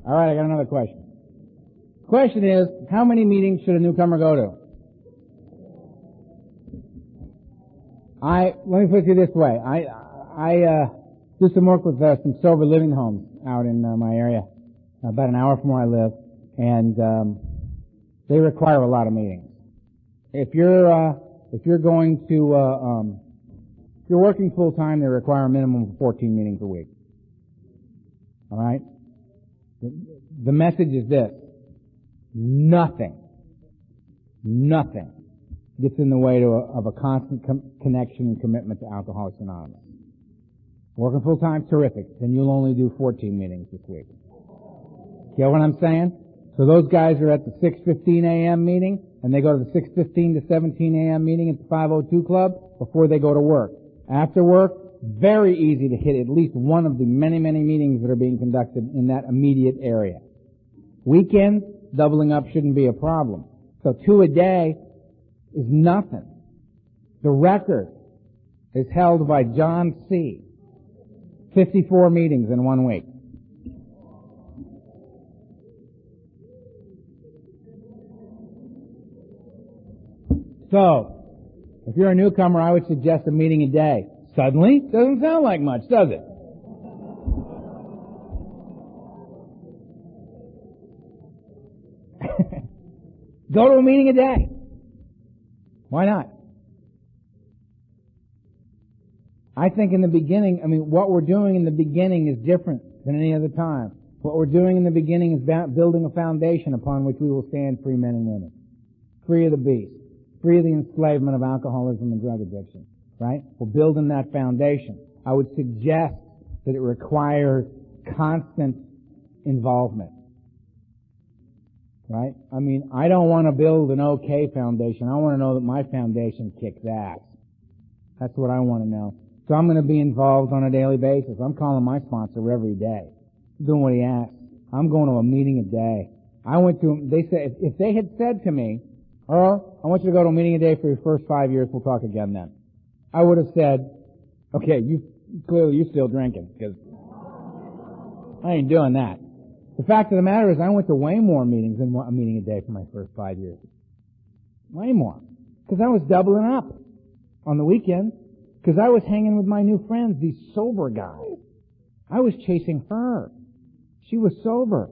All right, I got another question. Question is, how many meetings should a newcomer go to? Let me put it to you this way. I do some work with some sober living homes out in my area, about an hour from where I live, and they require a lot of meetings. If you're going to if you're working full time, they require a minimum of 14 meetings a week. All right? The message is this: nothing gets in the way of a constant connection and commitment to Alcoholics Anonymous. Working full time, terrific. Then you'll only do 14 meetings this week. Get what I'm saying? So those guys are at the 6:15 a.m. meeting, and they go to the 6:15 to 17 a.m. meeting at the 502 Club before they go to work. After work, very easy to hit at least one of the many, many meetings that are being conducted in that immediate area. Weekends, doubling up shouldn't be a problem. So 2 a day is nothing. The record is held by John C. 54 meetings in 1 week. So, if you're a newcomer, I would suggest a meeting a day. Suddenly, doesn't sound like much, does it? Go to a meeting a day. Why not? I think in the beginning, what we're doing in the beginning is different than any other time. What we're doing in the beginning is building a foundation upon which we will stand free men and women. Free of the beast. Free of the enslavement of alcoholism and drug addiction. Right? We're building that foundation. I would suggest that it requires constant involvement. Right? I don't want to build an okay foundation. I want to know that my foundation kicks ass. That's what I want to know. So I'm going to be involved on a daily basis. I'm calling my sponsor every day, doing what he asks. I'm going to a meeting a day. They said, if they had said to me, Earl, I want you to go to a meeting a day for your first 5 years, we'll talk again then. I would have said, okay, you're still drinking, because I ain't doing that. The fact of the matter is I went to way more meetings than a meeting a day for my first 5 years. Way more. Because I was doubling up on the weekends. Because I was hanging with my new friends, these sober guys. I was chasing her. She was sober.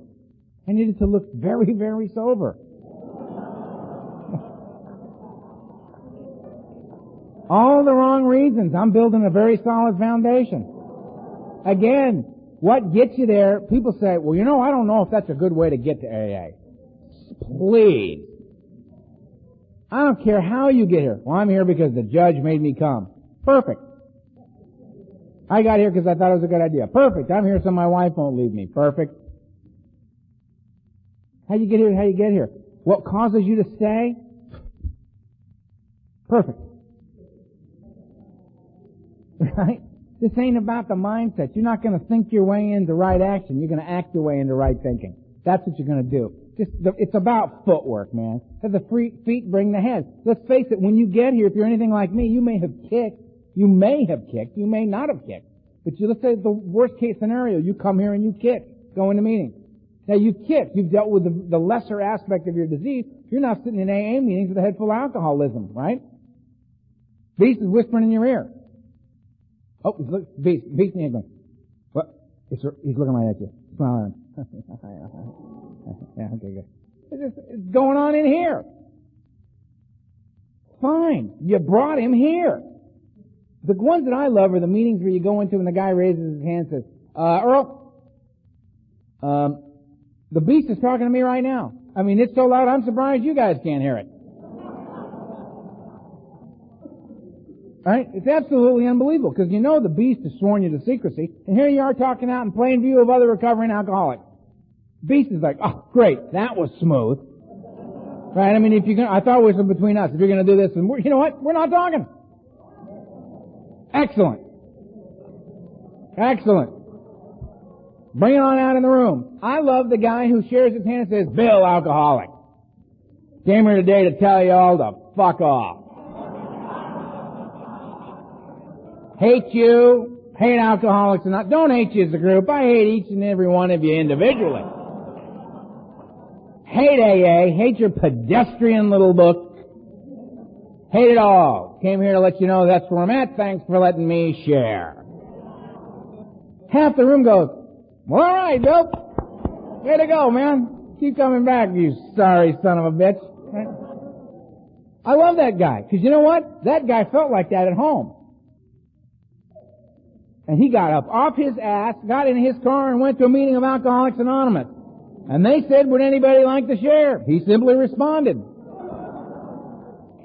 I needed to look very, very sober. All the wrong reasons. I'm building a very solid foundation. Again, what gets you there, people say, well, I don't know if that's a good way to get to AA. Please. I don't care how you get here. Well, I'm here because the judge made me come. Perfect. I got here because I thought it was a good idea. Perfect. I'm here so my wife won't leave me. Perfect. How you get here? What causes you to stay? Perfect. Right? This ain't about the mindset. You're not going to think your way into right action. You're going to act your way into right thinking. That's what you're going to do. It's about footwork, man. The feet bring the head. Let's face it, when you get here, if you're anything like me, you may have kicked. You may not have kicked. But let's say the worst case scenario, you come here and you kick, go into meeting. Now you've kicked, you've dealt with the lesser aspect of your disease. You're now sitting in AA meetings with a head full of alcoholism, right? Beast is whispering in your ear. Oh, Beast in your ear going, what? He's looking right at you. Smile at him. Yeah, okay, good. It's going on in here. Fine. You brought him here. The ones that I love are the meetings where you go into and the guy raises his hand and says, Earl, the beast is talking to me right now. It's so loud I'm surprised you guys can't hear it. Right? It's absolutely unbelievable because the beast has sworn you to secrecy, and here you are talking out in plain view of other recovering alcoholics. Beast is like, oh, great, that was smooth. Right? I thought it was between us. If you're going to do this, and you know what? We're not talking. Excellent. Bring it on out in the room. I love the guy who shares his hand and says, Bill, alcoholic. Came here today to tell you all to fuck off. Hate you. Hate alcoholics. Don't hate you as a group. I hate each and every one of you individually. hate AA, hate your pedestrian little book, hate it all. Came here to let you know that's where I'm at. Thanks for letting me share. Half the room goes, well, all right, Bill. Way to go, man. Keep coming back, you sorry son of a bitch. Right? I love that guy, because you know what? That guy felt like that at home. And he got up off his ass, got in his car, and went to a meeting of Alcoholics Anonymous. And they said, would anybody like to share? He simply responded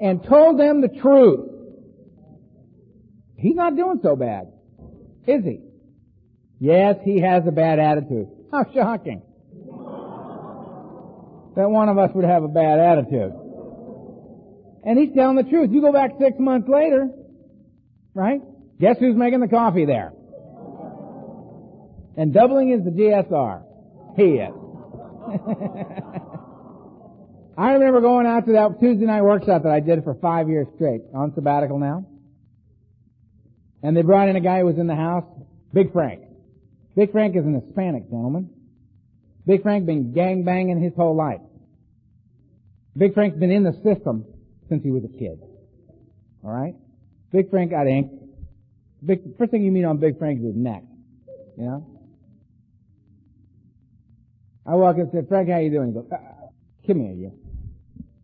and told them the truth. He's not doing so bad, is he? Yes, he has a bad attitude. How shocking that one of us would have a bad attitude. And he's telling the truth. You go back 6 months later, right? Guess who's making the coffee there? And doubling is the GSR. He is. I remember going out to that Tuesday night workshop that I did for 5 years straight, on sabbatical now. And they brought in a guy who was in the house, Big Frank. Big Frank is an Hispanic gentleman. Big Frank been gang-banging his whole life. Big Frank's been in the system since he was a kid. All right? Big Frank got inked. First thing you meet on Big Frank is his neck. You know? I walk in and say, Frank, how you doing? He goes, come here, you.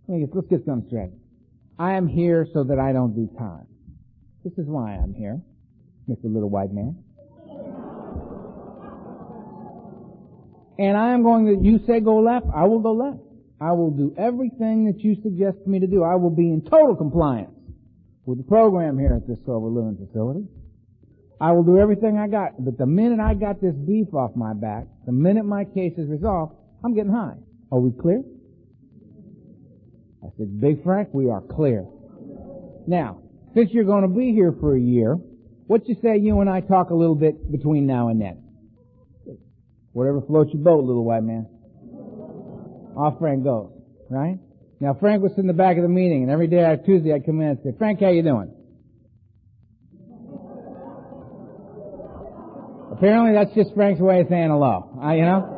Let's get something straight. I am here so that I don't do time. This is why I'm here, Mr. Little White Man. And I am going to, you say go left, I will go left. I will do everything that you suggest me to do. I will be in total compliance with the program here at this sober living facility. I will do everything I got. But the minute I got this beef off my back, the minute my case is resolved, I'm getting high. Are we clear? I said, Big Frank, we are clear. Now, since you're going to be here for a year, what you say you and I talk a little bit between now and then? Whatever floats your boat, little white man. Off Frank goes, right? Now, Frank was in the back of the meeting, and every day Tuesday I'd come in and say, Frank, how you doing? Apparently that's just Frank's way of saying hello, you know?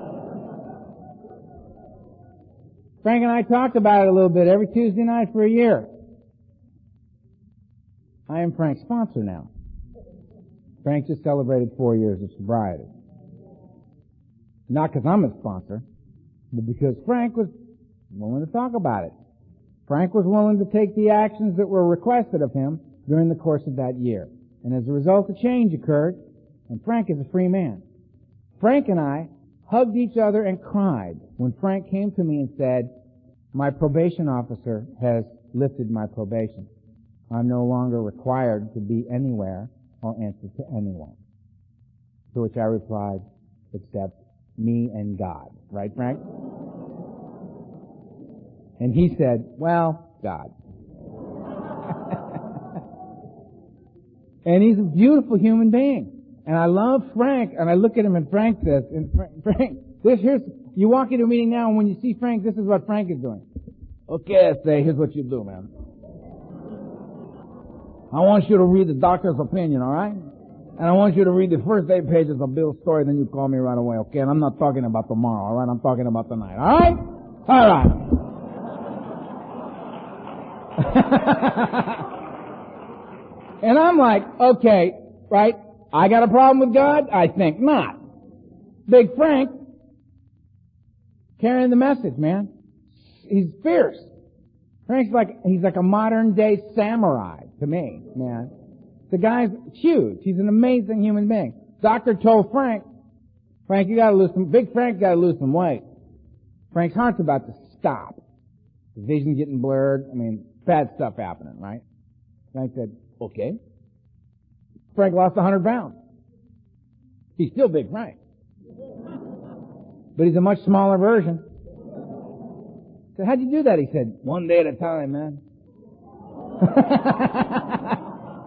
Frank and I talked about it a little bit every Tuesday night for a year. I am Frank's sponsor now. Frank just celebrated 4 years of sobriety. Not because I'm his sponsor, but because Frank was willing to talk about it. Frank was willing to take the actions that were requested of him during the course of that year. And as a result, a change occurred, and Frank is a free man. Frank and I hugged each other and cried when Frank came to me and said, my probation officer has lifted my probation. I'm no longer required to be anywhere or answer to anyone. To which I replied, except me and God. Right, Frank? And he said, well, God. And he's a beautiful human being. And I love Frank, and I look at him and Frank says, Frank, you walk into a meeting now and when you see Frank, this is what Frank is doing. Okay, I say, here's what you do, man. I want you to read the doctor's opinion, alright? And I want you to read the first 8 pages of Bill's story, then you call me right away, okay? And I'm not talking about tomorrow, alright? I'm talking about tonight, alright? Alright. And I'm like, okay, right? I got a problem with God? I think not. Big Frank, carrying the message, man. He's fierce. Frank's he's like a modern day samurai to me, man. The guy's huge. He's an amazing human being. Doctor told Frank, you gotta lose Big Frank gotta lose some weight. Frank's heart's about to stop. His vision's getting blurred. I mean, bad stuff happening, right? Frank said, okay. Frank lost 100 pounds. He's still Big Frank. But he's a much smaller version. I said, how'd you do that? He said, one day at a time, man.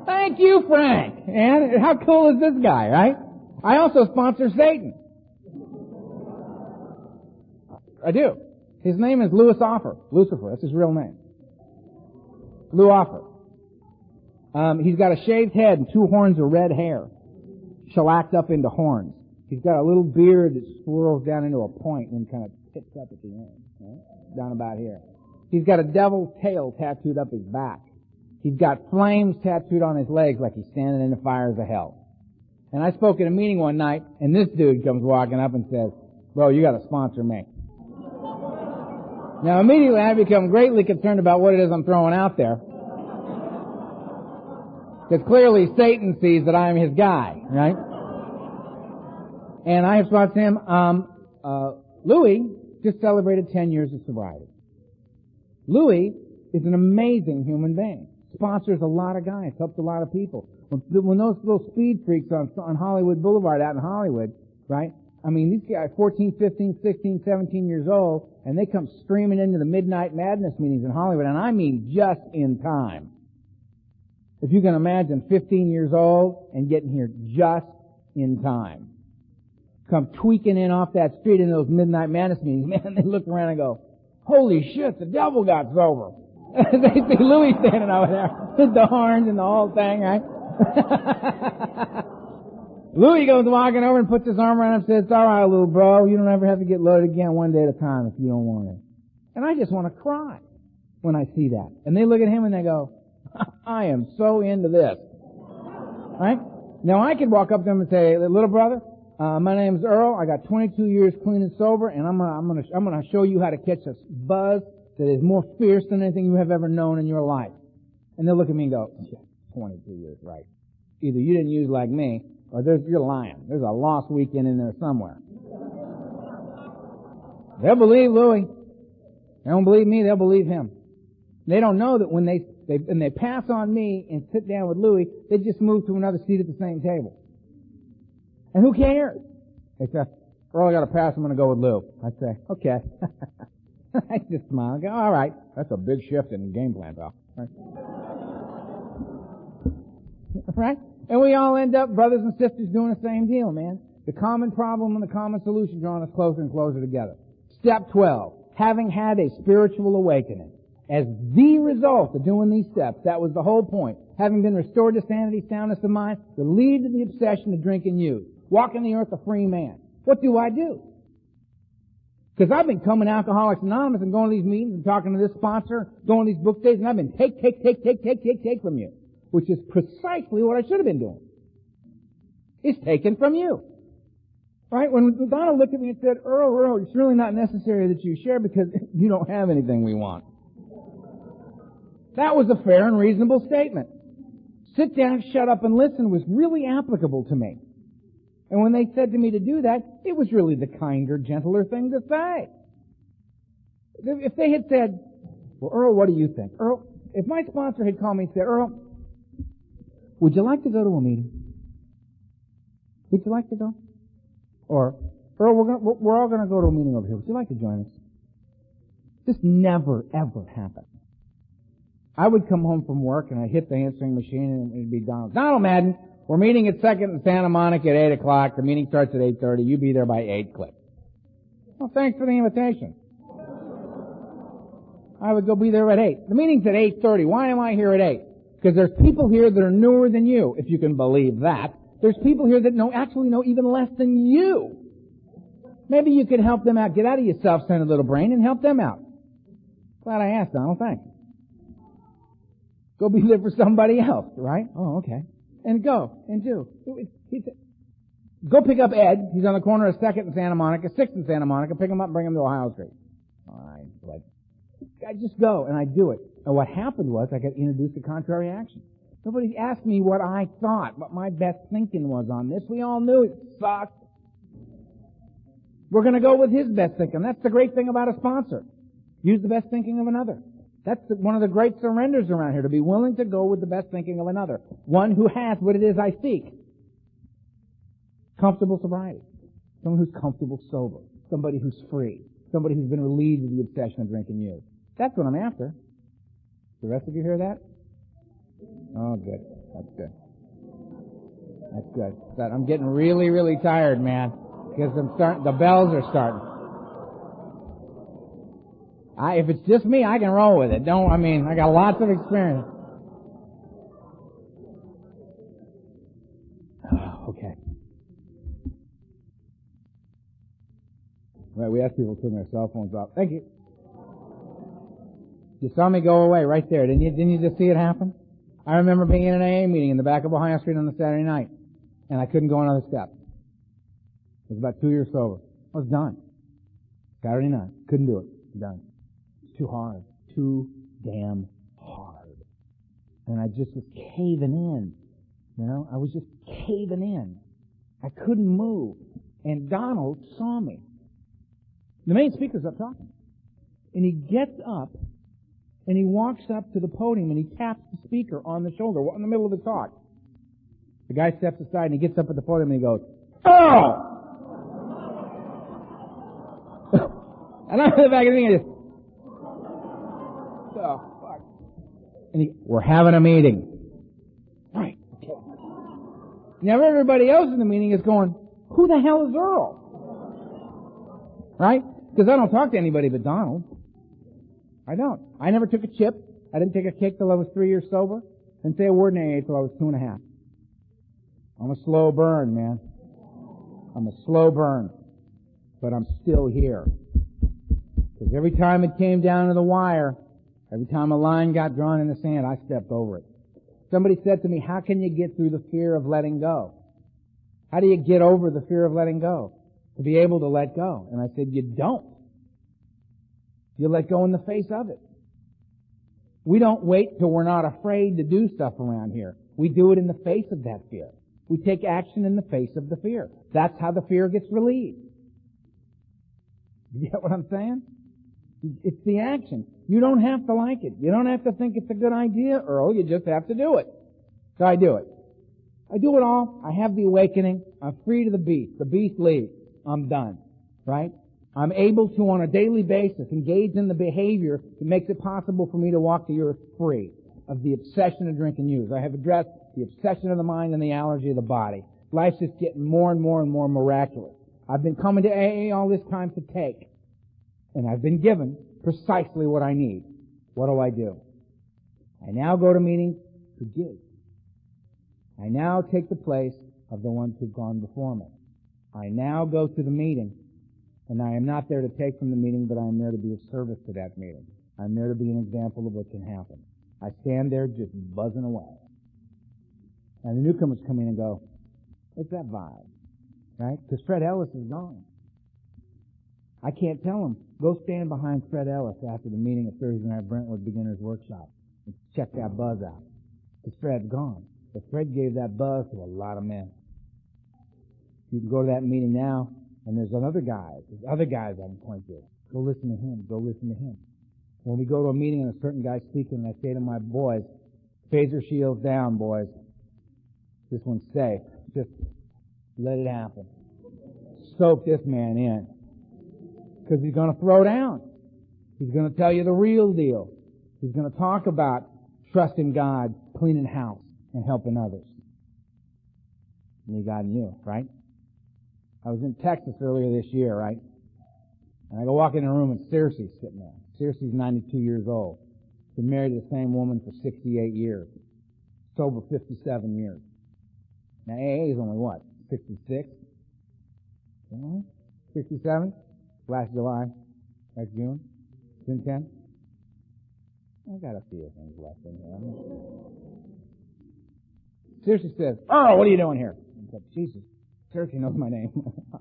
Thank you, Frank. And how cool is this guy, right? I also sponsor Satan. I do. His name is Lucifer. That's his real name. Lou Offer. He's got a shaved head and 2 horns of red hair, shellacked up into horns. He's got a little beard that swirls down into a point and kind of tips up at the end, right? Down about here. He's got a devil's tail tattooed up his back. He's got flames tattooed on his legs like he's standing in the fires of hell. And I spoke at a meeting one night, and this dude comes walking up and says, "Bro, you got to sponsor me." Now, immediately I become greatly concerned about what it is I'm throwing out there. Because clearly Satan sees that I am his guy, right? And I have sponsored him. Louis just celebrated 10 years of sobriety. Louis is an amazing human being. Sponsors a lot of guys, helps a lot of people. When those little speed freaks on Hollywood Boulevard out in Hollywood, right? I mean, these guys, 14, 15, 16, 17 years old, and they come streaming into the Midnight Madness meetings in Hollywood, and I mean just in time. If you can imagine 15 years old and getting here just in time. Come tweaking in off that street in those Midnight Madness meetings, man, they look around and go, "Holy shit, the devil got sober." They see Louis standing over there with the horns and the whole thing, right? Louis goes walking over and puts his arm around him and says, "It's all right, little bro. You don't ever have to get loaded again, one day at a time if you don't want it." And I just want to cry when I see that. And they look at him and they go, "I am so into this." Right? Now I could walk up to them and say, "Little brother, my name's Earl. I got 22 years clean and sober, and I'm gonna show you how to catch a buzz that is more fierce than anything you have ever known in your life." And they'll look at me and go, "Yeah, 22 years, right? Either you didn't use like me, or you're lying. There's a lost weekend in there somewhere." They'll believe Louis. They don't believe me, they'll believe him. They don't know that when they pass on me and sit down with Louis, they just move to another seat at the same table. And who cares? They say, "Earl, I got to pass. I'm going to go with Lou." I say, "Okay." I just smile and go, "All right. That's a big shift in the game plan, pal." Right? Right? And we all end up, brothers and sisters, doing the same deal, man. The common problem and the common solution drawing us closer and closer together. Step 12. Having had a spiritual awakening. As the result of doing these steps, that was the whole point. Having been restored to sanity, soundness of mind, the lead to the obsession to drink and use. Walking the earth a free man. What do I do? Because I've been coming to Alcoholics Anonymous and going to these meetings and talking to this sponsor, going to these book days, and I've been take from you. Which is precisely what I should have been doing. It's taken from you. Right? When Donna looked at me and said, Earl, it's really not necessary that you share because you don't have anything we want. That was a fair and reasonable statement. Sit down, shut up, and listen was really applicable to me. And when they said to me to do that, it was really the kinder, gentler thing to say. If they had said, "Well, Earl, what do you think?" Earl, if my sponsor had called me and said, "Earl, would you like to go to a meeting? Would you like to go?" Or, "Earl, we're all going to go to a meeting over here. Would you like to join us?" This never, ever happened. I would come home from work and I'd hit the answering machine and it'd be Donald Madden, we're meeting at 2nd and Santa Monica at 8 o'clock. The meeting starts at 8:30. You be there by 8, click. Well, thanks for the invitation. I would go be there at 8. The meeting's at 8:30. Why am I here at 8? Because there's people here that are newer than you, if you can believe that. There's people here that actually know even less than you. Maybe you could help them out. Get out of your self-centered little brain and help them out. Glad I asked, Donald. Thanks. Go be there for somebody else, right? Oh, okay. And go and do. Go pick up Ed. He's on the corner of 2nd and Santa Monica, 6th and Santa Monica. Pick him up and bring him to Ohio Street. All right. I just go and I do it. And what happened was I got introduced to contrary action. Nobody asked me what I thought, what my best thinking was on this. We all knew it sucked. We're going to go with his best thinking. That's the great thing about a sponsor. Use the best thinking of another. That's one of the great surrenders around here, to be willing to go with the best thinking of another. One who has what it is I seek. Comfortable sobriety. Someone who's comfortable sober. Somebody who's free. Somebody who's been relieved of the obsession of drinking use. That's what I'm after. The rest of you hear that? Oh, good. That's good. That's good. I'm getting really, really tired, man. Because the bells are starting. If it's just me, I can roll with it. I got lots of experience. Okay. Right, we ask people to turn their cell phones off. Thank you. You saw me go away right there. Didn't you just see it happen? I remember being in an AA meeting in the back of Ohio Street on a Saturday night, and I couldn't go another step. It was about 2 years sober. I was done. Saturday night. Couldn't do it. Done. It's too hard. Too damn hard. And I just was caving in. You know, I was just caving in. I couldn't move. And Donald saw me. The main speaker's up talking. And he gets up, and he walks up to the podium, and he taps the speaker on the shoulder, in the middle of the talk. The guy steps aside, and he gets up at the podium, and he goes, "Earl!" And I'm in the back of the thing, and I just, oh, fuck. And we're having a meeting. Right, okay. Now everybody else in the meeting is going, who the hell is Earl? Right? Because I don't talk to anybody but Donald. I don't. I never took a chip. I didn't take a kick till I was 3 years sober. Didn't say a word in AA till I was 2.5. I'm a slow burn, man. I'm a slow burn. But I'm still here. Because every time it came down to the wire, every time a line got drawn in the sand, I stepped over it. Somebody said to me, how can you get through the fear of letting go? How do you get over the fear of letting go? To be able to let go. And I said, you don't. You let go in the face of it. We don't wait till we're not afraid to do stuff around here. We do it in the face of that fear. We take action in the face of the fear. That's how the fear gets relieved. You get what I'm saying? It's the action. You don't have to like it. You don't have to think it's a good idea, Earl. You just have to do it. So I do it. I do it all. I have the awakening. I'm free to the beast. The beast leaves. I'm done. Right? I'm able to, on a daily basis, engage in the behavior that makes it possible for me to walk the earth free of the obsession of drink and use. I have addressed the obsession of the mind and the allergy of the body. Life's just getting more and more and more miraculous. I've been coming to AA all this time to take. And I've been given precisely what I need. What do? I now go to meetings to give. I now take the place of the ones who've gone before me. I now go to the meeting, and I am not there to take from the meeting, but I am there to be of service to that meeting. I'm there to be an example of what can happen. I stand there just buzzing away. And the newcomers come in and go, what's that vibe? Right? Because Fred Ellis is gone. I can't tell them, go stand behind Fred Ellis after the meeting at Thursday night Brentwood Beginners Workshop and check that buzz out. Because Fred's gone. But Fred gave that buzz to a lot of men. You can go to that meeting now, and there's other guys I can point to. Go listen to him. Go listen to him. When we go to a meeting and a certain guy's speaking, and I say to my boys, phaser shields down, boys. This one's safe. Just let it happen. Soak this man in. Because he's going to throw down. He's going to tell you the real deal. He's going to talk about trusting God, cleaning house, and helping others. And God in you, right? I was in Texas earlier this year, right? And I go walk in a room and Circe's sitting there. Circe's 92 years old. Been married to the same woman for 68 years. Sober 57 years. Now AA is only what? 66? 67? Last July, next June, June 10. I got a few things left in here. Circe says, "Oh, what are you doing here?" I said, Jesus, Circe knows my name.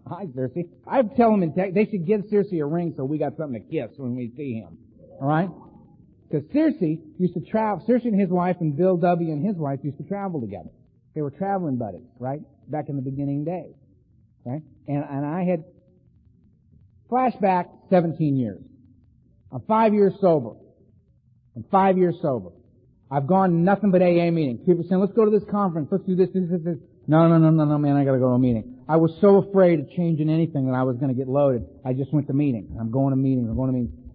Hi, Circe. I tell them they should give Circe a ring so we got something to kiss when we see him. All right? Because Circe used to travel. Circe and his wife and Bill W. and his wife used to travel together. They were traveling buddies, right? Back in the beginning days, right? And I had. Flashback 17 years. I'm 5 years sober. I've gone to nothing but AA meetings. People saying, let's go to this conference, let's do this. No, man, I gotta go to a meeting. I was so afraid of changing anything that I was gonna get loaded. I just went to meetings. I'm going to meetings.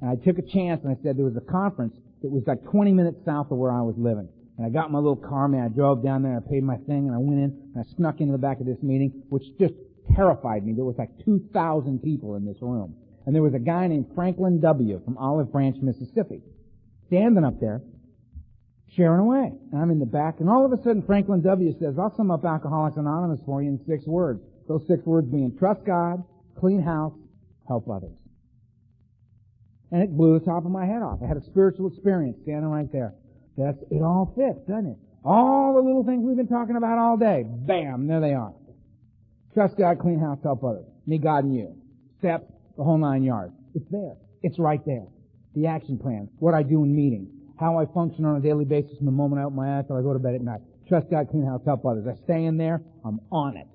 And I took a chance and I said there was a conference that was like 20 minutes south of where I was living. And I got my little car, man, I drove down there, I paid my thing, and I went in, and I snuck into the back of this meeting, which just terrified me. There was like 2,000 people in this room. And there was a guy named Franklin W. from Olive Branch, Mississippi, standing up there, sharing away. And I'm in the back, and all of a sudden Franklin W. says, I'll sum up Alcoholics Anonymous for you in 6 words. Those 6 words being trust God, clean house, help others. And it blew the top of my head off. I had a spiritual experience standing right there. It all fits, doesn't it? All the little things we've been talking about all day, bam, there they are. Trust God, clean house, help others. Me, God, and you. Steps, the whole 9 yards. It's there. It's right there. The action plan. What I do in meetings. How I function on a daily basis from the moment I open my eyes till I go to bed at night. Trust God, clean house, help others. I stay in there. I'm on it.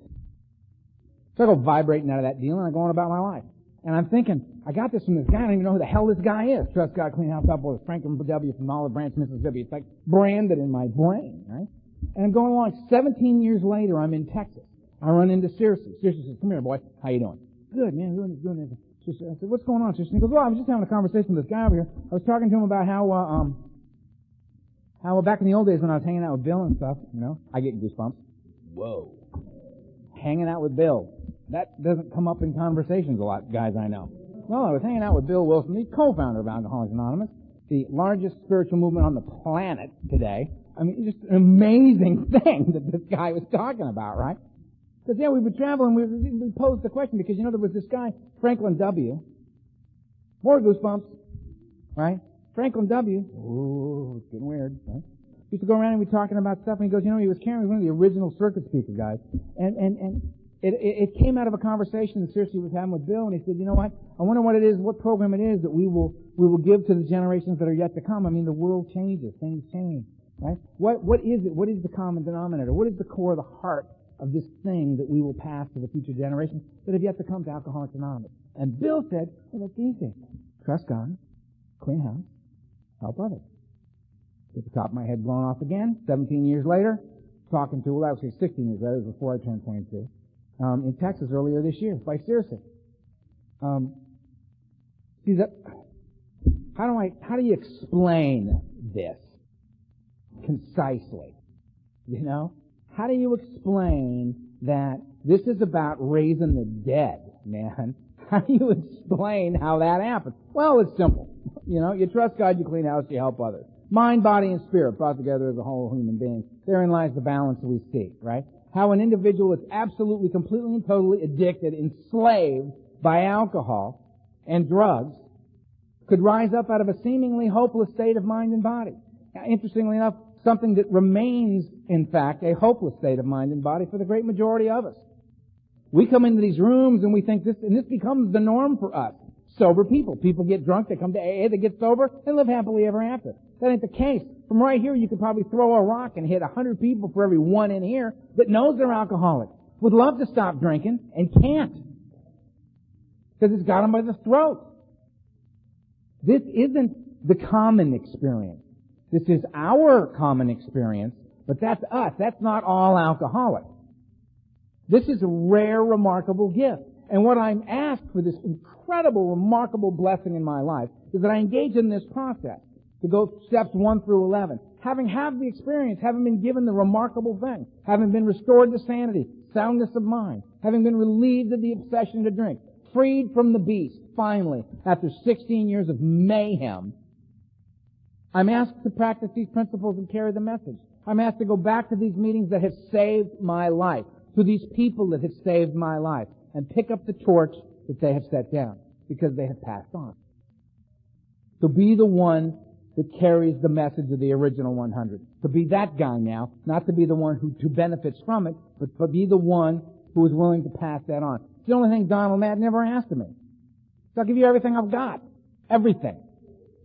So I go vibrating out of that deal and I go on about my life. And I'm thinking, I got this from this guy. I don't even know who the hell this guy is. Trust God, clean house, help others. Franklin W. from Olive Branch, Mississippi. It's like branded in my brain, right? And I'm going along. 17 years later, I'm in Texas. I run into Circe. Circe says, come here, boy. How you doing? Good, man. Good. I said, what's going on? Circe? And he goes, well, I was just having a conversation with this guy over here. I was talking to him about how back in the old days when I was hanging out with Bill and stuff, I get goosebumps. Whoa. Hanging out with Bill. That doesn't come up in conversations a lot, guys I know. Well, I was hanging out with Bill Wilson, the co-founder of Alcoholics Anonymous, the largest spiritual movement on the planet today. I mean, just an amazing thing that this guy was talking about, right? Because, we were traveling, we posed the question because, there was this guy, Franklin W. More goosebumps, right? Franklin W. Ooh, it's getting weird, right? Used to go around and we'd talking about stuff, and he goes, he was carrying one of the original circuit speaker guys. And it came out of a conversation that Circe was having with Bill, and he said, you know what? I wonder what it is, what program it is that we will give to the generations that are yet to come. I mean, the world changes, things change, right? What is it? What is the common denominator? What is the core, the heart of this thing that we will pass to the future generations that have yet to come to Alcoholics Anonymous? And Bill said, well, that's easy. Trust God, clean house, help others. Get the top of my head blown off again. 17 years later, talking to, actually 16 years later, it was before I turned 22, in Texas earlier this year by Circe. See that? How do you explain this concisely? How do you explain that this is about raising the dead, man? How do you explain how that happens? Well, it's simple. You trust God, you clean house, you help others. Mind, body, and spirit brought together as a whole human being. Therein lies the balance that we seek, right? How an individual is absolutely, completely, and totally addicted, enslaved by alcohol and drugs, could rise up out of a seemingly hopeless state of mind and body. Now, interestingly enough, something that remains, in fact, a hopeless state of mind and body for the great majority of us. We come into these rooms and we think this becomes the norm for us. Sober people. People get drunk, they come to AA, they get sober, and live happily ever after. That ain't the case. From right here, you could probably throw a rock and hit 100 people for every one in here that knows they're alcoholic, would love to stop drinking, and can't. Because it's got them by the throat. This isn't the common experience. This is our common experience, but that's us. That's not all alcoholics. This is a rare, remarkable gift. And what I'm asked for this incredible, remarkable blessing in my life is that I engage in this process to go steps 1 through 11. Having had the experience, having been given the remarkable thing, having been restored to sanity, soundness of mind, having been relieved of the obsession to drink, freed from the beast, finally, after 16 years of mayhem, I'm asked to practice these principles and carry the message. I'm asked to go back to these meetings that have saved my life, to these people that have saved my life, and pick up the torch that they have set down, because they have passed on. To be the one that carries the message of the original 100. To be that guy now, not to be the one who benefits from it, but to be the one who is willing to pass that on. It's the only thing Donald Madden ever asked of me. So I'll give you everything I've got. Everything.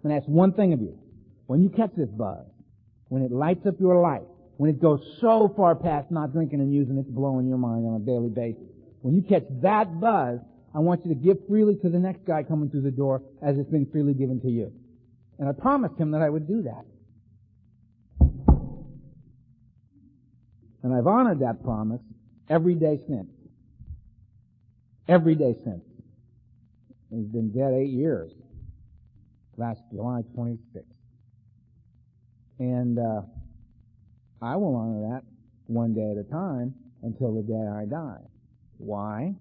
And that's one thing of you. When you catch this buzz, when it lights up your life, when it goes so far past not drinking and using it to blow in your mind on a daily basis, when you catch that buzz, I want you to give freely to the next guy coming through the door as it's been freely given to you. And I promised him that I would do that. And I've honored that promise every day since. Every day since. He's been dead 8 years. Last July 26th. And I will honor that one day at a time until the day I die. Why?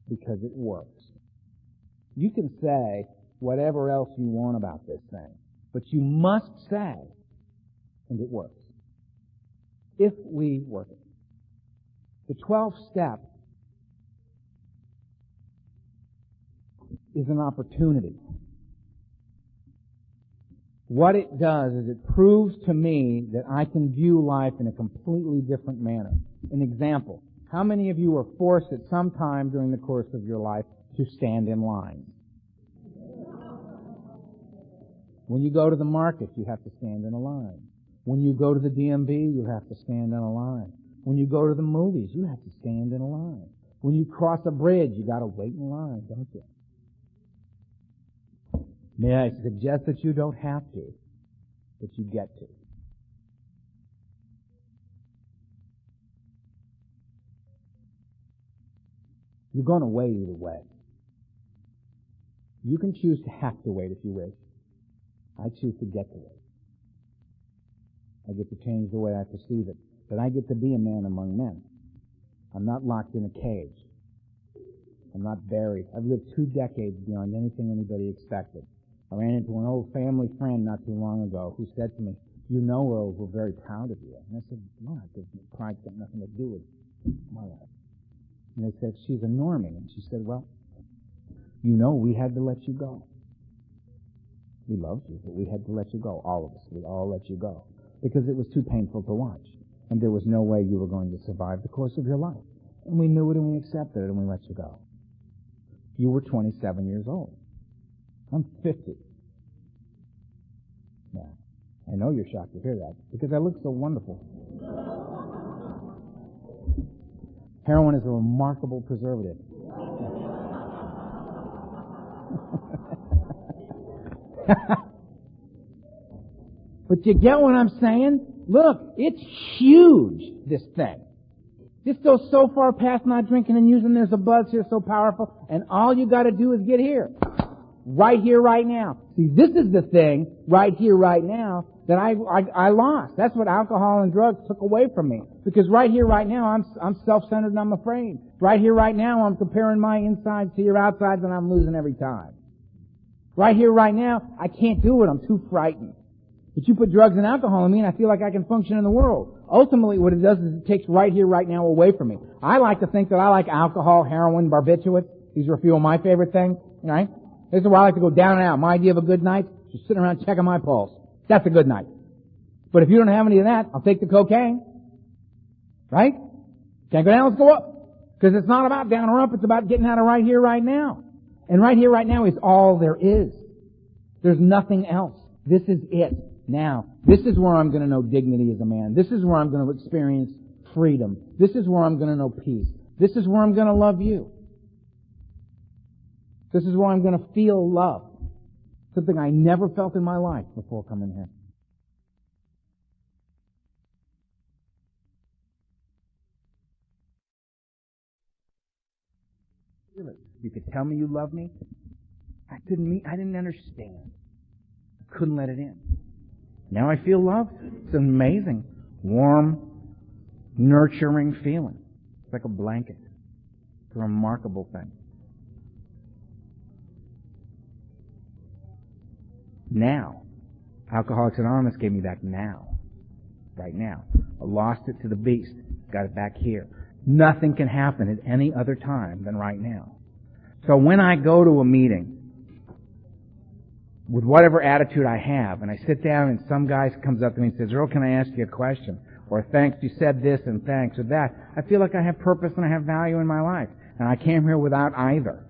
Because it works. You can say whatever else you want about this thing, but you must say, and it works. If we work it. The 12th step is an opportunity. What it does is it proves to me that I can view life in a completely different manner. An example. How many of you were forced at some time during the course of your life to stand in line? When you go to the market, you have to stand in a line. When you go to the DMV, you have to stand in a line. When you go to the movies, you have to stand in a line. When you cross a bridge, you got to wait in line, don't you? May I suggest that you don't have to, but you get to. You're going to wait either way. You can choose to have to wait if you wish. I choose to get to wait. I get to change the way I perceive it. That I get to be a man among men. I'm not locked in a cage. I'm not buried. I've lived 2 decades beyond anything anybody expected. I ran into an old family friend not too long ago who said to me, "You know, Earl, we're very proud of you." And I said, "Why? Because pride's got nothing to do with my life." And they said, "She's a normie." And she said, "Well, you know, we had to let you go. We loved you, but we had to let you go. All of us. We all let you go. Because it was too painful to watch. And there was no way you were going to survive the course of your life. And we knew it and we accepted it and we let you go. You were 27 years old. I'm 50. Now, I know you're shocked to hear that because I look so wonderful. Heroin is a remarkable preservative. But you get what I'm saying? Look, it's huge, this thing. This goes so far past not drinking and using. There's a buzz here so powerful, and all you got to do is get here. Right here, right now. See, this is the thing, right here, right now, that I lost. That's what alcohol and drugs took away from me. Because right here, right now, I'm self-centered and I'm afraid. Right here, right now, I'm comparing my insides to your outsides and I'm losing every time. Right here, right now, I can't do it. I'm too frightened. But you put drugs and alcohol in me and I feel like I can function in the world. Ultimately, what it does is it takes right here, right now away from me. I like to think that I like alcohol, heroin, barbiturates. These are a few of my favorite things, right? This is why I like to go down and out. My idea of a good night is just sitting around checking my pulse. That's a good night. But if you don't have any of that, I'll take the cocaine. Right? Can't go down, let's go up. Because it's not about down or up, it's about getting out of right here, right now. And right here, right now is all there is. There's nothing else. This is it. Now, this is where I'm going to know dignity as a man. This is where I'm going to experience freedom. This is where I'm going to know peace. This is where I'm going to love you. This is where I'm going to feel love. Something I never felt in my life before coming here. You could tell me you love me. I didn't understand. I couldn't let it in. Now I feel loved. It's an amazing, warm, nurturing feeling. It's like a blanket. It's a remarkable thing. Now, Alcoholics Anonymous gave me that now. Right now. I lost it to the beast. Got it back here. Nothing can happen at any other time than right now. So when I go to a meeting, with whatever attitude I have, and I sit down and some guy comes up to me and says, "Earl, can I ask you a question?" Or, "Thanks, you said this," and "Thanks," or that. I feel like I have purpose and I have value in my life. And I came here without either.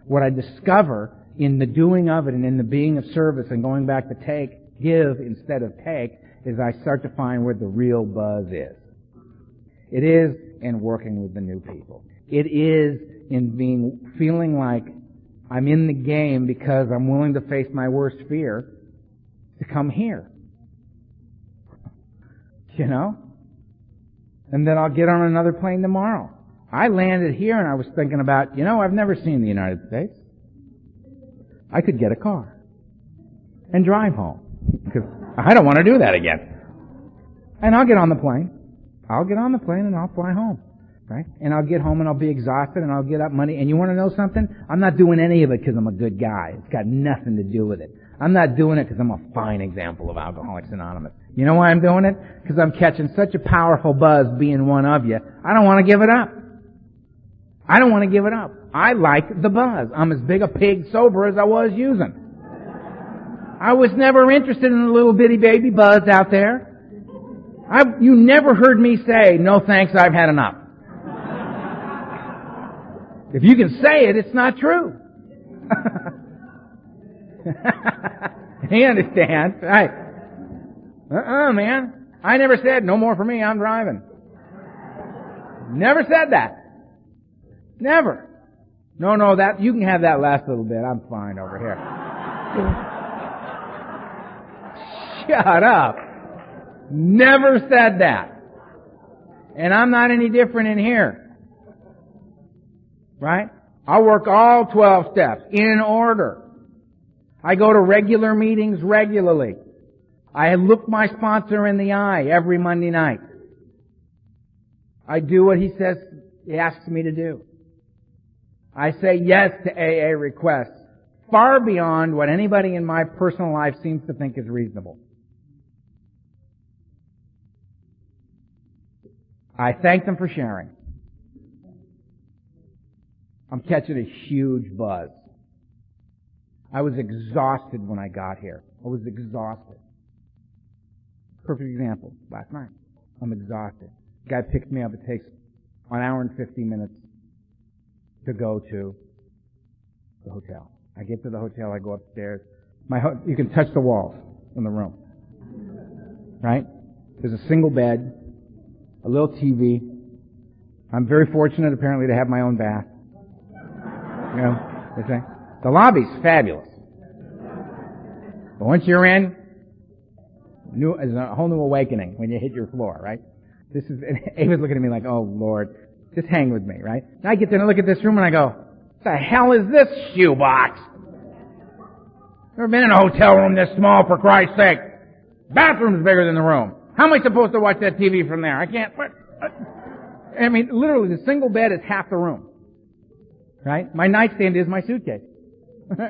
What I discover in the doing of it and in the being of service and going back to give instead of take, is I start to find where the real buzz is. It is in working with the new people. It is in feeling like I'm in the game because I'm willing to face my worst fear to come here. You know? And then I'll get on another plane tomorrow. I landed here and I was thinking about, I've never seen the United States. I could get a car and drive home because I don't want to do that again. And I'll get on the plane. I'll get on the plane and I'll fly home. Right? And I'll get home and I'll be exhausted and I'll get up Monday. And you want to know something? I'm not doing any of it because I'm a good guy. It's got nothing to do with it. I'm not doing it because I'm a fine example of Alcoholics Anonymous. You know why I'm doing it? Because I'm catching such a powerful buzz being one of you. I don't want to give it up. I don't want to give it up. I like the buzz. I'm as big a pig sober as I was using. I was never interested in the little bitty baby buzz out there. You never heard me say, no thanks, I've had enough. If you can say it, it's not true. You understand? Right. Man. I never said, no more for me, I'm driving. Never said that. Never. No, that, you can have that last little bit. I'm fine over here. Shut up. Never said that. And I'm not any different in here. Right? I work all 12 steps in order. I go to regular meetings regularly. I look my sponsor in the eye every Monday night. I do what he says, he asks me to do. I say yes to AA requests, far beyond what anybody in my personal life seems to think is reasonable. I thank them for sharing. I'm catching a huge buzz. I was exhausted when I got here. I was exhausted. Perfect example. Last night. I'm exhausted. The guy picks me up. It takes 1 hour and 50 minutes to go to the hotel. I get to the hotel. I go upstairs. You can touch the walls in the room. Right? There's a single bed, a little TV. I'm very fortunate, apparently, to have my own bath. You know, they say. The lobby's fabulous. But once you're in, it's a whole new awakening when you hit your floor, right? Ava's looking at me like, oh Lord, just hang with me, right? And I get there and I look at this room and I go, what the hell is this shoebox? Never been in a hotel room this small, for Christ's sake. Bathroom's bigger than the room. How am I supposed to watch that TV from there? I can't. I mean, literally, the single bed is half the room. Right? My nightstand is my suitcase. And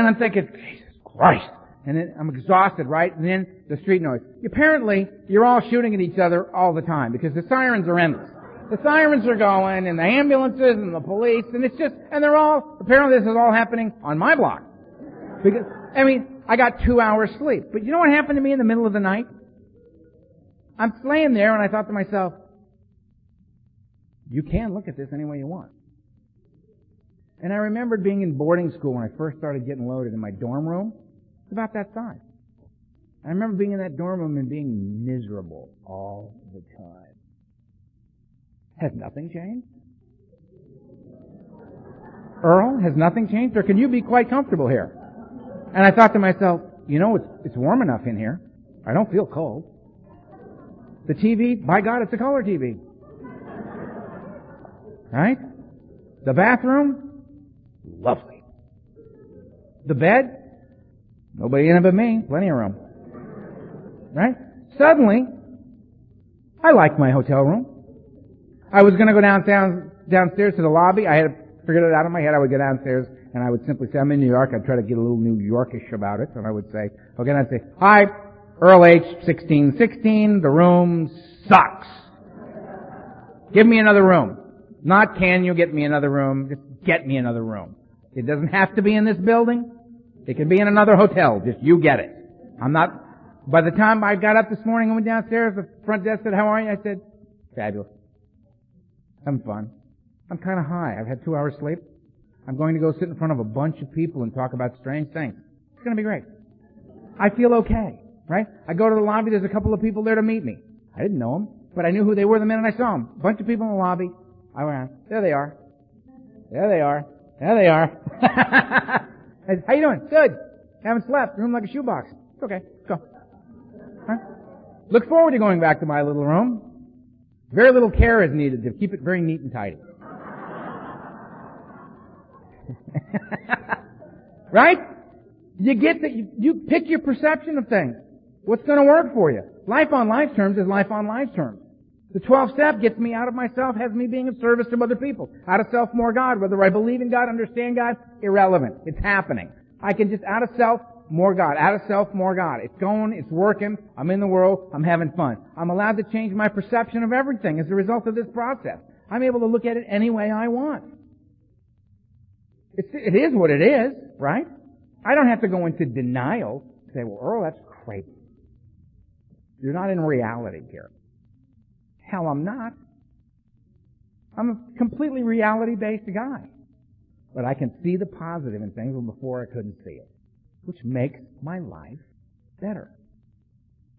I'm thinking, Jesus Christ. And then I'm exhausted, right? And then the street noise. Apparently, you're all shooting at each other all the time because the sirens are endless. The sirens are going, and the ambulances, and the police, and it's just, and they're all, apparently this is all happening on my block. Because, I mean, I got 2 hours sleep. But you know what happened to me in the middle of the night? I'm laying there, and I thought to myself, you can look at this any way you want. And I remembered being in boarding school when I first started getting loaded in my dorm room. It's about that size. I remember being in that dorm room and being miserable all the time. Has nothing changed? Earl, has nothing changed? Or can you be quite comfortable here? And I thought to myself, you know, it's warm enough in here. I don't feel cold. The TV, by God, it's a color TV. Right? The bathroom, lovely. The bed, nobody in it but me, plenty of room. Right? Suddenly, I like my hotel room. I was going to go downstairs to the lobby. I had figured it out in my head. I would go downstairs and I would simply say, I'm in New York. I'd try to get a little New Yorkish about it. And I would say, okay, and I'd say, hi, Earl H, 1616. The room sucks. Give me another room. Not can you get me another room. Just get me another room. It doesn't have to be in this building. It can be in another hotel. Just you get it. By the time I got up this morning and went downstairs, the front desk said, how are you? I said, fabulous. Having fun. I'm kind of high. I've had 2 hours sleep. I'm going to go sit in front of a bunch of people and talk about strange things. It's going to be great. I feel okay, right? I go to the lobby. There's a couple of people there to meet me. I didn't know them, but I knew who they were the minute I saw them. A bunch of people in the lobby. I went, there they are. There they are. There they are. I said, how you doing? Good. Haven't slept. Room like a shoebox. It's okay. Go. Huh? Look forward to going back to my little room. Very little care is needed to keep it very neat and tidy. Right? You get that you pick your perception of things. What's going to work for you? Life on life terms is life on life terms. The 12th step gets me out of myself, has me being of service to other people. Out of self, more God. Whether I believe in God, understand God, irrelevant. It's happening. I can just out of self, more God. Out of self, more God. It's going, it's working, I'm in the world, I'm having fun. I'm allowed to change my perception of everything as a result of this process. I'm able to look at it any way I want. It is what it is, right? I don't have to go into denial and say, well, Earl, that's crazy. You're not in reality here. Hell, I'm not. I'm a completely reality-based guy. But I can see the positive in things where before I couldn't see it, which makes my life better.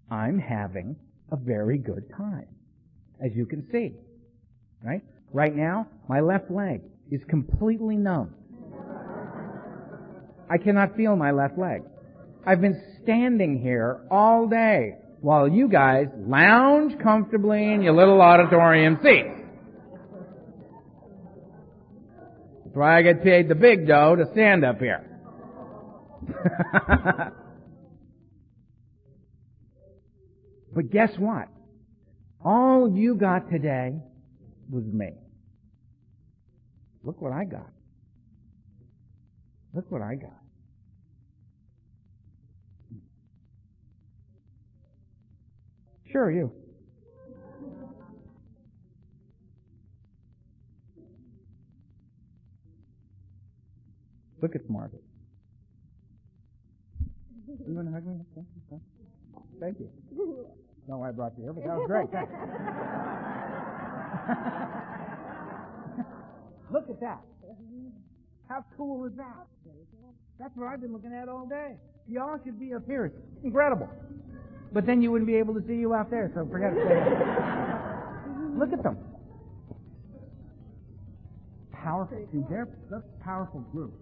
I'm having a very good time, as you can see. Right? Right now, my left leg is completely numb. I cannot feel my left leg. I've been standing here all day while you guys lounge comfortably in your little auditorium seats. That's why I get paid the big dough to stand up here. But guess what? All you got today was me. Look what I got. Look what I got. Sure, you. Look at Margaret. You want to hug me? Thank you. No, I brought you here, but that was great. Thanks. Look at that. How cool is that? That's what I've been looking at all day. Y'all should be up here. It's incredible. But then you wouldn't be able to see you out there, so forget it. Look at them. Powerful. See, they're a powerful group.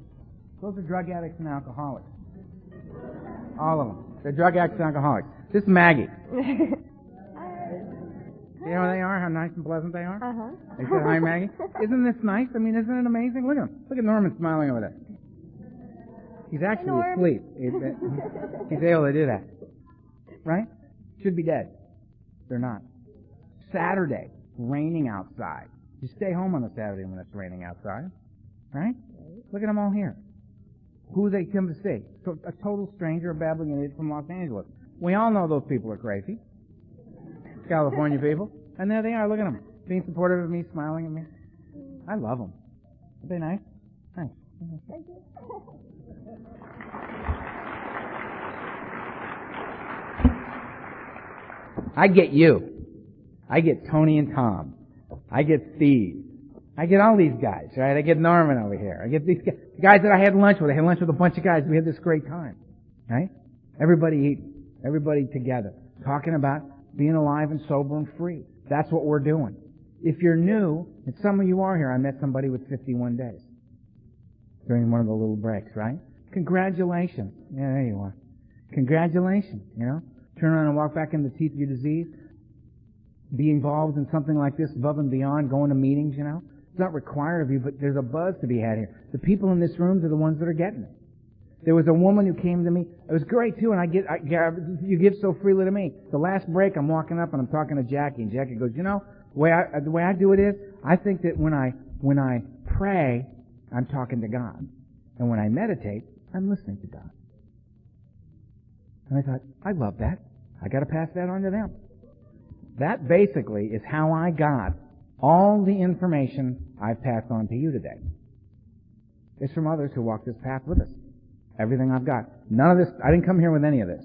Those are drug addicts and alcoholics. All of them. They're drug addicts and alcoholics. This is Maggie. You know who they are? How nice and pleasant they are? Uh-huh. They said, hi, Maggie. Isn't this nice? I mean, isn't it amazing? Look at him. Look at Norman smiling over there. He's actually asleep. He's able to do that. Right? Should be dead. They're not. Saturday, raining outside. You stay home on a Saturday when it's raining outside. Right? Look at them all here. Who they come to see? So a total stranger, a babbling idiot from Los Angeles. We all know those people are crazy. California people. And there they are. Look at them. Being supportive of me, smiling at me. I love them. Are they nice? Thanks. Thank you. I get you. I get Tony and Tom. I get Steve. I get all these guys, right? I get Norman over here. I get these guys that I had lunch with. I had lunch with a bunch of guys. We had this great time, right? Everybody eating. Everybody together. Talking about being alive and sober and free. That's what we're doing. If you're new, and some of you are here, I met somebody with 51 days during one of the little breaks, right? Congratulations. Yeah, there you are. Congratulations, you know? Turn around and walk back in the teeth of your disease. Be involved in something like this above and beyond, going to meetings, you know? It's not required of you, but there's a buzz to be had here. The people in this room are the ones that are getting it. There was a woman who came to me. It was great too, and you give so freely to me. The last break, I'm walking up and I'm talking to Jackie, and Jackie goes, you know, the way I do it is, I think that when I pray, I'm talking to God, and when I meditate, I'm listening to God. And I thought, I love that. I got to pass that on to them. That basically is how I got all the information I've passed on to you today. It's from others who walked this path with us. Everything I've got. None of this, I didn't come here with any of this.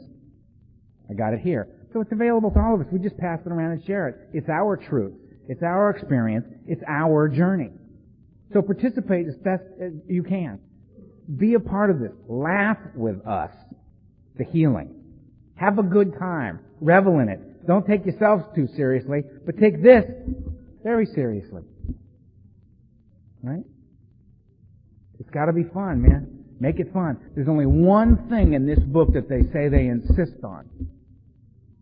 I got it here. So it's available to all of us. We just pass it around and share it. It's our truth. It's our experience. It's our journey. So participate as best as you can. Be a part of this. Laugh with us. The healing. Have a good time. Revel in it. Don't take yourselves too seriously, but take this very seriously. Right? It's got to be fun, man. Make it fun. There's only one thing in this book that they say they insist on.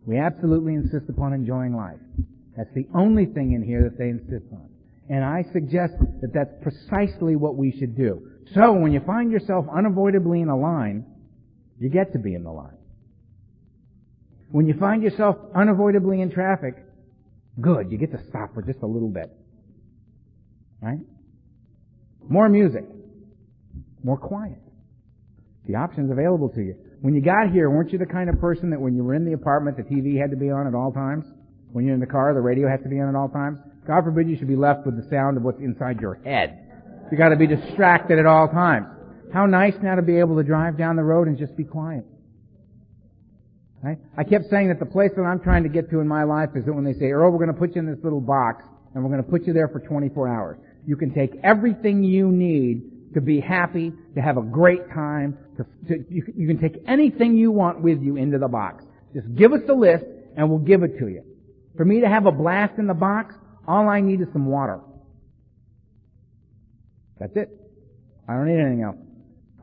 We absolutely insist upon enjoying life. That's the only thing in here that they insist on. And I suggest that that's precisely what we should do. So when you find yourself unavoidably in a line, you get to be in the line. When you find yourself unavoidably in traffic, good, you get to stop for just a little bit. Right? More music. More quiet. The option's available to you. When you got here, weren't you the kind of person that when you were in the apartment, the TV had to be on at all times? When you're in the car, the radio had to be on at all times? God forbid you should be left with the sound of what's inside your head. You got to be distracted at all times. How nice now to be able to drive down the road and just be quiet. Right? I kept saying that the place that I'm trying to get to in my life is that when they say, Earl, we're going to put you in this little box and we're going to put you there for 24 hours. You can take everything you need to be happy, to have a great time. You can take anything you want with you into the box. Just give us the list and we'll give it to you. For me to have a blast in the box, all I need is some water. That's it. I don't need anything else.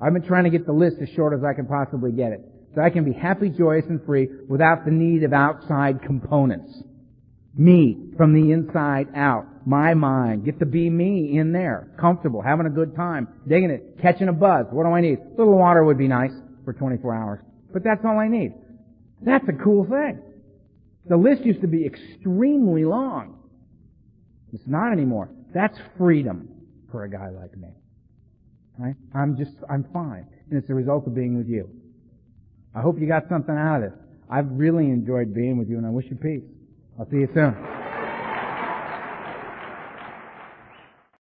I've been trying to get the list as short as I can possibly get it, so I can be happy, joyous, and free without the need of outside components. Me, from the inside out. My mind. Get to be me in there. Comfortable, having a good time, digging it, catching a buzz. What do I need? A little water would be nice for 24 hours. But that's all I need. That's a cool thing. The list used to be extremely long. It's not anymore. That's freedom for a guy like me. Right? I'm fine. And it's the result of being with you. I hope you got something out of this. I've really enjoyed being with you, and I wish you peace. I'll see you soon.